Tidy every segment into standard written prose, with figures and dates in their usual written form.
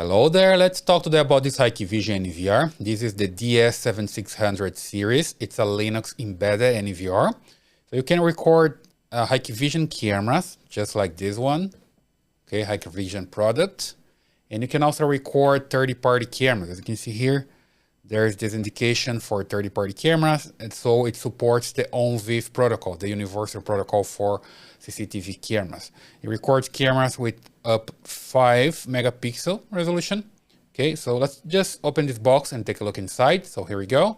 Hello there, let's talk today about this Hikvision NVR. This is the DS-7600 series. It's a Linux embedded NVR. So you can record Hikvision cameras, just like this one, okay, Hikvision product. And you can also record third-party cameras. As you can see here, there's this indication for third-party cameras, and so it supports the ONVIF protocol, the universal protocol for CCTV cameras. It records cameras with up 5 megapixel resolution. Okay, so let's just open this box and take a look inside. So here we go.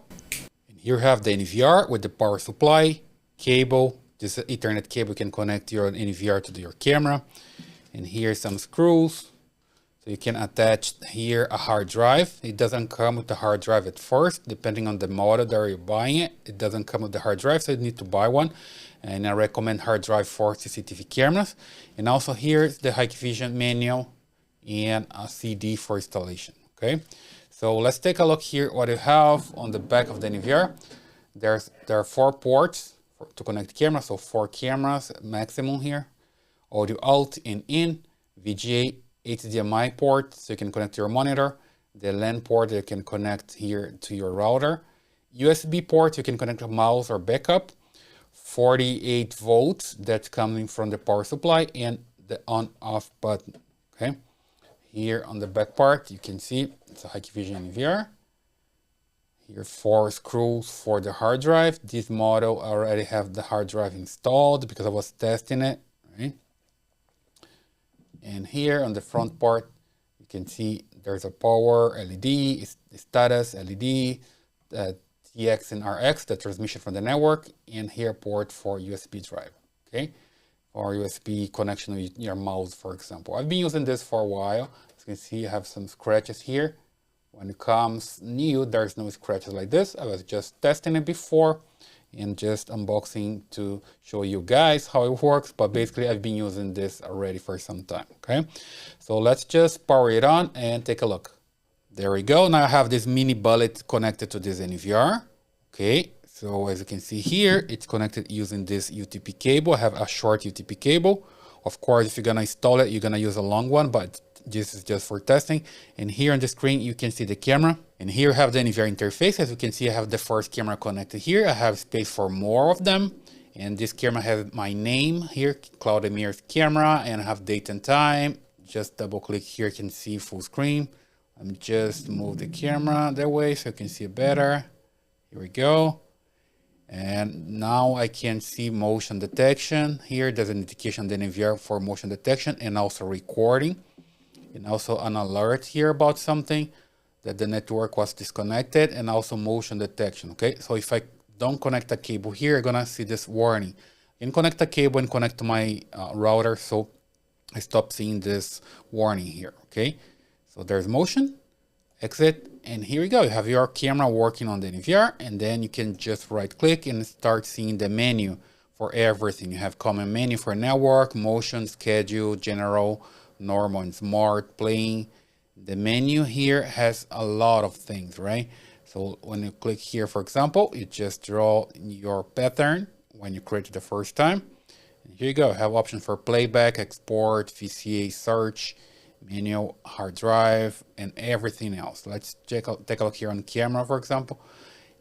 And here you have the NVR with the power supply, cable. This Ethernet cable can connect your NVR to your camera. And here's some screws. So you can attach here a hard drive. It doesn't come with the hard drive at first, depending on the model that you're buying it. It doesn't come with the hard drive, so you need to buy one. And I recommend hard drive for CCTV cameras. And also here's the Hikvision manual and a CD for installation, okay? So let's take a look here what you have on the back of the NVR. There are 4 ports to connect cameras, so 4 cameras maximum here. Audio out and in, VGA, HDMI port, so you can connect to your monitor. The LAN port you can connect here to your router. USB port, you can connect a mouse or backup. 48 volts that's coming from the power supply and the on-off button, okay? Here on the back part, you can see it's a Hikvision NVR. Here 4 screws for the hard drive. This model I already have the hard drive installed because I was testing it, right? And here on the front part, you can see there's a power LED, status LED, TX and RX, the transmission from the network, and here port for USB drive, okay? Or USB connection with your mouse, for example. I've been using this for a while. As you can see, I have some scratches here. When it comes new, there's no scratches like this. I was just testing it before and just unboxing to show you guys how it works, but basically I've been using this already for some time, okay? So let's just power it on and take a look. There we go. Now I have this mini bullet connected to this NVR, okay? So as you can see here, it's connected using this UTP cable. I have a short UTP cable. Of course, if you're gonna install it, you're gonna use a long one, but this is just for testing. And here on the screen, you can see the camera. And here I have the NVR interface. As you can see, I have the first camera connected here. I have space for more of them. And this camera has my name here, Claudemir's camera, and I have date and time. Just double click here, you can see full screen. I'm just move the camera that way so you can see it better. Here we go. And now I can see motion detection. Here there's an indication on the NVR for motion detection and also recording. And also an alert here about something, that the network was disconnected, and also motion detection, okay? So if I don't connect a cable here, you're gonna see this warning. I can connect a cable and connect to my router, so I stop seeing this warning here, okay? So there's motion, exit, and here we go. You have your camera working on the NVR, and then you can just right click and start seeing the menu for everything. You have common menu for network, motion, schedule, general, normal and smart, playing. The menu here has a lot of things, right? So when you click here, for example, you just draw your pattern when you create it the first time. And here you go, you have options for playback, export, VCA search, manual, hard drive, and everything else. Let's take a look here on camera, for example.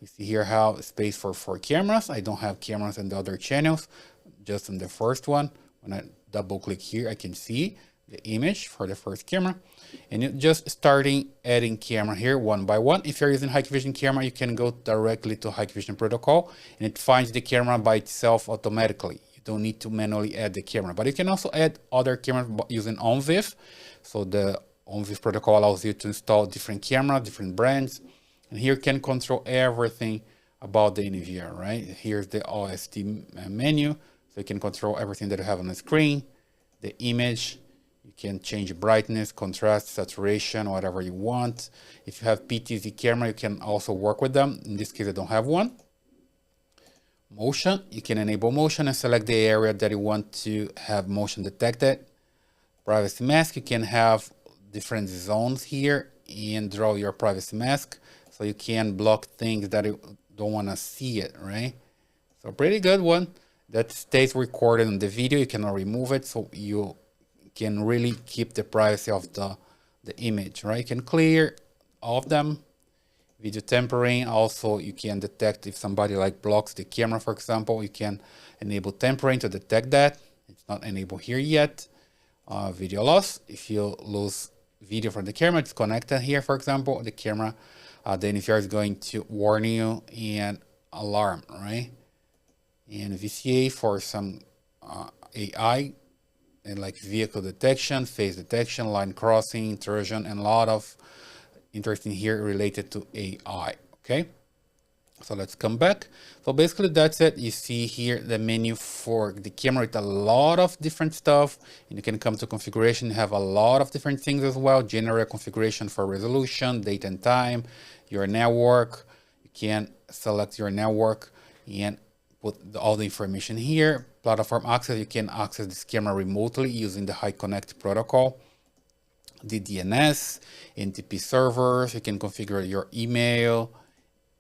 You see here how space for 4 cameras. I don't have cameras in the other channels, just in the first one. When I double click here, I can see the image for the first camera, and you're just starting adding camera here one by one. If you're using Hikvision camera, you can go directly to Hikvision protocol and it finds the camera by itself automatically. You don't need to manually add the camera, but you can also add other cameras using ONVIF. So the ONVIF protocol allows you to install different cameras, different brands, and here you can control everything about the NVR, right? Here's the OSD menu, so you can control everything that you have on the screen, the image. You can change brightness, contrast, saturation, whatever you want. If you have PTZ camera, you can also work with them. In this case, I don't have one. Motion, you can enable motion and select the area that you want to have motion detected. Privacy mask, you can have different zones here and draw your privacy mask. So you can block things that you don't want to see it, right? So pretty good one. That stays recorded in the video. You cannot remove it. So you can really keep the privacy of the the image, right? You can clear all of them. Video tempering, also you can detect if somebody like blocks the camera, for example. You can enable tempering to detect that. It's not enabled here yet. Video loss, if you lose video from the camera, it's connected here, for example, the camera, the NVR is going to warn you and alarm, right? And VCA for some AI, and like vehicle detection, face detection, line crossing, intrusion, and a lot of interesting here related to AI. Okay, so let's come back. So basically that's it. You see here the menu for the camera with a lot of different stuff, and you can come to configuration, have a lot of different things as well. Generate configuration for resolution, date and time, your network. You can select your network and put all the information here. Platform access, you can access this camera remotely using the HiConnect protocol. The DNS, NTP servers, you can configure your email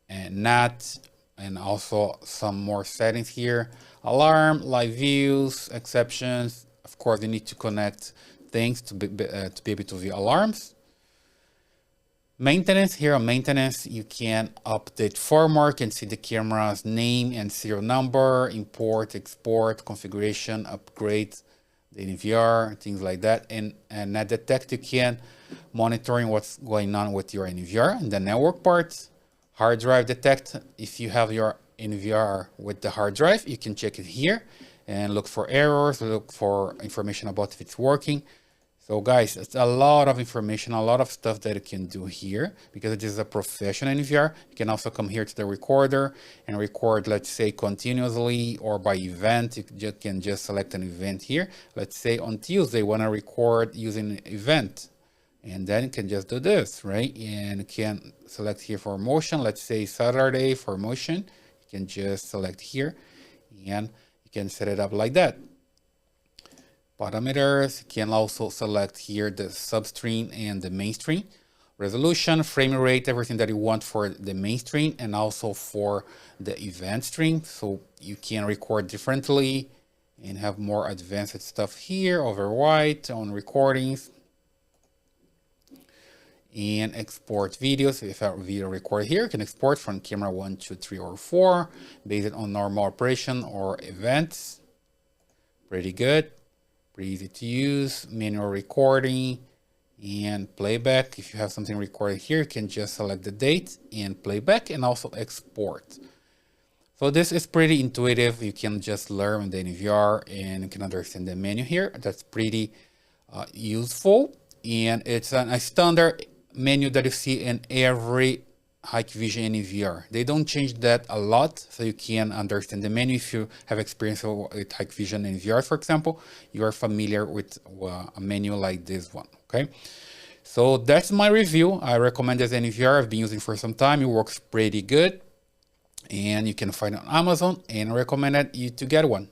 and NAT, and also some more settings here. Alarm, live views, exceptions. Of course, you need to connect things to be able to view alarms. Maintenance, here on maintenance, you can update firmware, you can see the camera's name and serial number, import, export, configuration, upgrade, the NVR, things like that. And net detect, you can monitoring what's going on with your NVR. And the network part, hard drive detect, if you have your NVR with the hard drive, you can check it here and look for errors, look for information about if it's working. So guys, it's a lot of information, a lot of stuff that you can do here because it is a professional NVR. You can also come here to the recorder and record, let's say, continuously or by event. You can just select an event here. Let's say on Tuesday, want to record using an event. And then you can just do this, right? And you can select here for motion. Let's say Saturday for motion. You can just select here and you can set it up like that. Parameters, you can also select here the substream and the mainstream. Resolution, frame rate, everything that you want for the mainstream and also for the event stream. So you can record differently and have more advanced stuff here over white on recordings. And export videos. If a video record here, you can export from camera 1, 2, 3, or 4 based on normal operation or events. Pretty good. Pretty easy to use, manual recording and playback. If you have something recorded here, you can just select the date and playback and also export. So this is pretty intuitive. You can just learn the NVR and you can understand the menu here. That's pretty useful. And it's a standard menu that you see in every Hikvision NVR. They don't change that a lot, so you can understand the menu. If you have experience with Hikvision NVR, for example, you are familiar with a menu like this one, okay? So that's my review. I recommend this NVR. I've been using for some time. It works pretty good, and you can find it on Amazon, and I recommend you to get one.